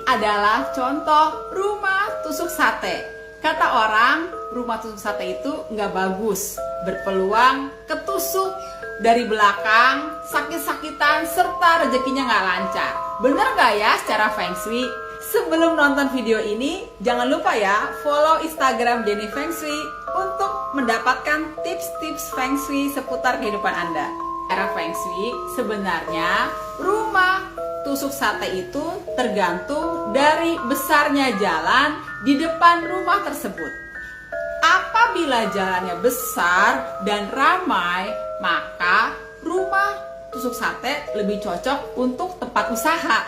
adalah contoh rumah tusuk sate. Kata orang, rumah tusuk sate itu nggak bagus, berpeluang ketusuk dari belakang, sakit-sakitan, serta rezekinya nggak lancar. Bener nggak ya secara Feng Shui? Sebelum nonton video ini, jangan lupa ya follow Instagram Jenny Feng Shui untuk mendapatkan tips-tips Feng Shui seputar kehidupan Anda. Secara Feng Shui, sebenarnya rumah tusuk sate itu tergantung dari besarnya jalan di depan rumah tersebut. Apabila jalannya besar dan ramai, maka rumah tusuk sate lebih cocok untuk tempat usaha.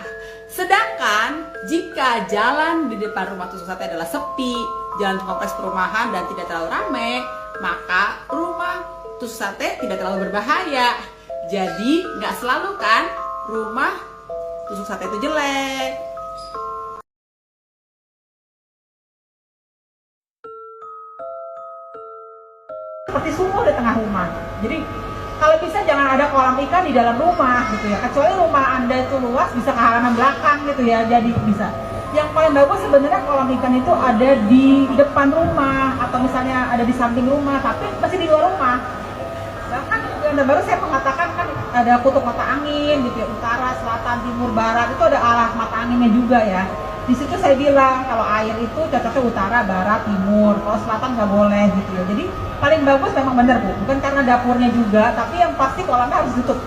Sedangkan jika jalan di depan rumah tusuk sate adalah sepi, jalan kompleks perumahan dan tidak terlalu ramai, maka rumah tusuk sate tidak terlalu berbahaya. Jadi nggak selalu kan rumah tusuk sate itu jelek. Seperti sumur di tengah rumah. Jadi kalau bisa jangan ada kolam ikan di dalam rumah gitu ya. Kecuali rumah Anda itu luas, bisa ke halaman belakang gitu ya. Jadi bisa. Yang paling bagus sebenarnya kolam ikan itu ada di depan rumah atau misalnya ada di samping rumah, tapi masih di luar rumah. Bahkan yang terbaru saya mengatakan kan ada kutub mata angin gitu ya, utara, selatan, timur, barat, itu ada arah mata anginnya juga ya. Di situ saya bilang kalau air itu cocoknya utara, barat, timur, kalau selatan nggak boleh gitu ya. Jadi paling bagus memang benar Bu, bukan karena dapurnya juga, tapi yang pasti kolamnya harus ditutup.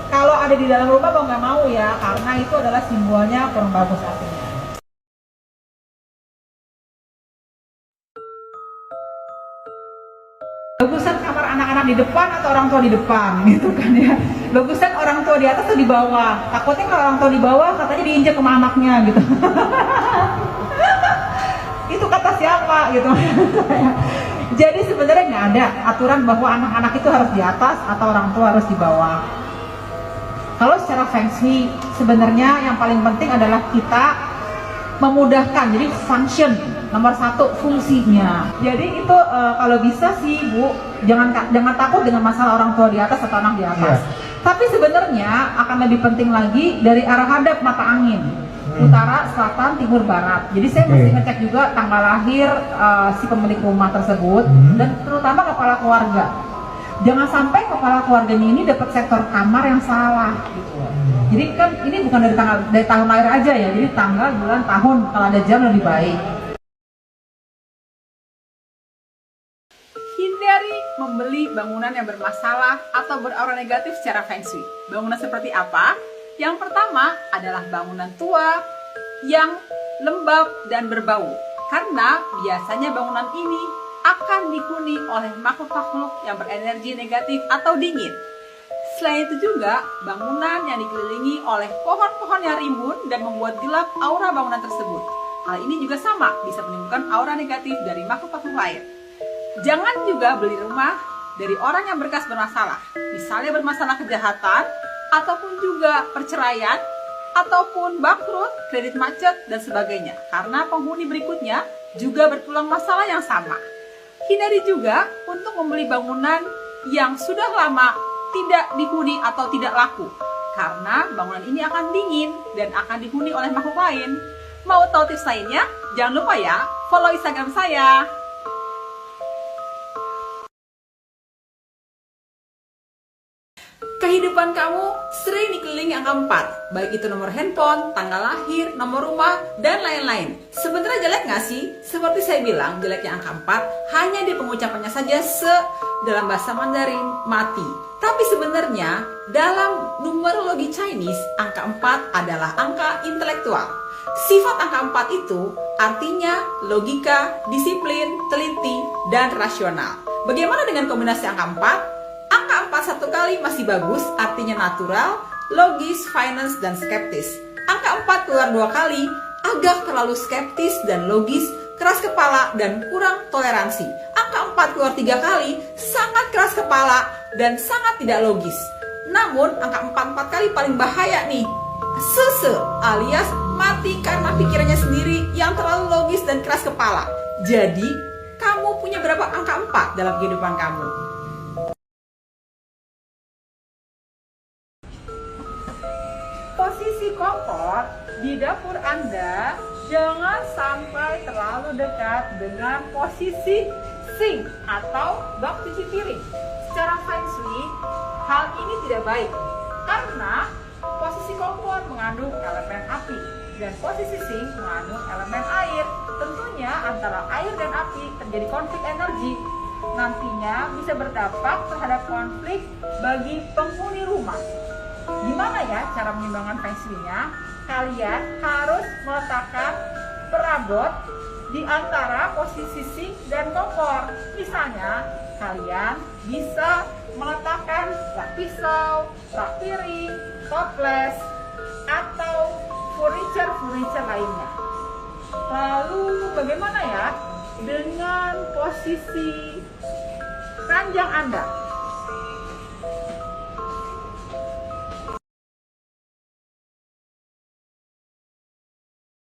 Kalau ada di dalam rumah mau nggak mau ya, karena itu adalah simbolnya kurang bagus artinya. Bagusan kamar anak-anak di depan atau orang tua di depan gitu kan ya. Bagusan orang tua di atas atau di bawah. Takutnya kalau orang tua di bawah katanya diinjak sama anaknya gitu. Itu kata siapa gitu. Jadi sebenarnya nggak ada aturan bahwa anak-anak itu harus di atas atau orang tua harus di bawah. Kalau secara Feng Shui sebenarnya yang paling penting adalah kita memudahkan, jadi function nomor satu, fungsinya. Jadi itu kalau bisa sih Bu, jangan takut dengan masalah orang tua di atas atau anak di atas. Tapi sebenarnya akan lebih penting lagi dari arah hadap mata angin, utara, selatan, timur, barat. Jadi saya mesti ngecek juga tanggal lahir si pemilik rumah tersebut dan terutama kepala keluarga. Jangan sampai kepala keluarganya ini dapat sektor kamar yang salah gitu. Jadi kan ini bukan dari tahun lahir aja ya, jadi tanggal, bulan, tahun, kalau ada jam lebih baik. Hindari membeli bangunan yang bermasalah atau beraura negatif secara Feng Shui. Bangunan seperti apa? Yang pertama adalah bangunan tua yang lembab dan berbau. Karena biasanya bangunan ini akan dihuni oleh makhluk-makhluk yang berenergi negatif atau dingin. Selain itu juga, bangunan yang dikelilingi oleh pohon-pohon yang rimbun dan membuat gelap aura bangunan tersebut. Hal ini juga sama, bisa menimbulkan aura negatif dari makhluk-makhluk lain. Jangan juga beli rumah dari orang yang berkas bermasalah, misalnya bermasalah kejahatan, ataupun juga perceraian, ataupun bangkrut, kredit macet, dan sebagainya. Karena penghuni berikutnya juga berpeluang masalah yang sama. Hindari juga untuk membeli bangunan yang sudah lama tidak dihuni atau tidak laku, karena bangunan ini akan dingin dan akan dihuni oleh makhluk lain. Mau tahu tips lainnya? Jangan lupa ya, follow Instagram saya. Kehidupan kamu sering dikelilingi angka 4, baik itu nomor handphone, tanggal lahir, nomor rumah, dan lain-lain. Sebenarnya jelek nggak sih? Seperti saya bilang, jeleknya angka 4 hanya di pengucapannya saja dalam bahasa Mandarin mati. Tapi sebenarnya dalam numerologi Chinese, angka 4 adalah angka intelektual. Sifat angka 4 itu artinya logika, disiplin, teliti, dan rasional. Bagaimana dengan kombinasi angka 4? Angka 4 satu kali masih bagus, artinya natural, logis, finance, dan skeptis. Angka 4 keluar 2 kali, agak terlalu skeptis dan logis, keras kepala, dan kurang toleransi. Angka 4 keluar 3 kali, sangat keras kepala, dan sangat tidak logis. Namun, angka 4 kali paling bahaya nih. Sese alias mati karena pikirannya sendiri yang terlalu logis dan keras kepala. Jadi, kamu punya berapa angka 4 dalam kehidupan kamu? posisi kompor di dapur Anda jangan sampai terlalu dekat dengan posisi sink atau bak cuci piring. Secara feng shui, hal ini tidak baik karena posisi kompor mengandung elemen api dan posisi sink mengandung elemen air. Tentunya antara air dan api terjadi konflik energi. Nantinya bisa berdampak terhadap konflik bagi penghuni rumah. Gimana ya cara menyimbangkan feng shui-nya? Kalian harus meletakkan perabot di antara posisi sink dan kompor. Misalnya, kalian bisa meletakkan rak pisau, rak piring, toples, atau furniture lainnya. Lalu bagaimana ya dengan posisi ranjang Anda?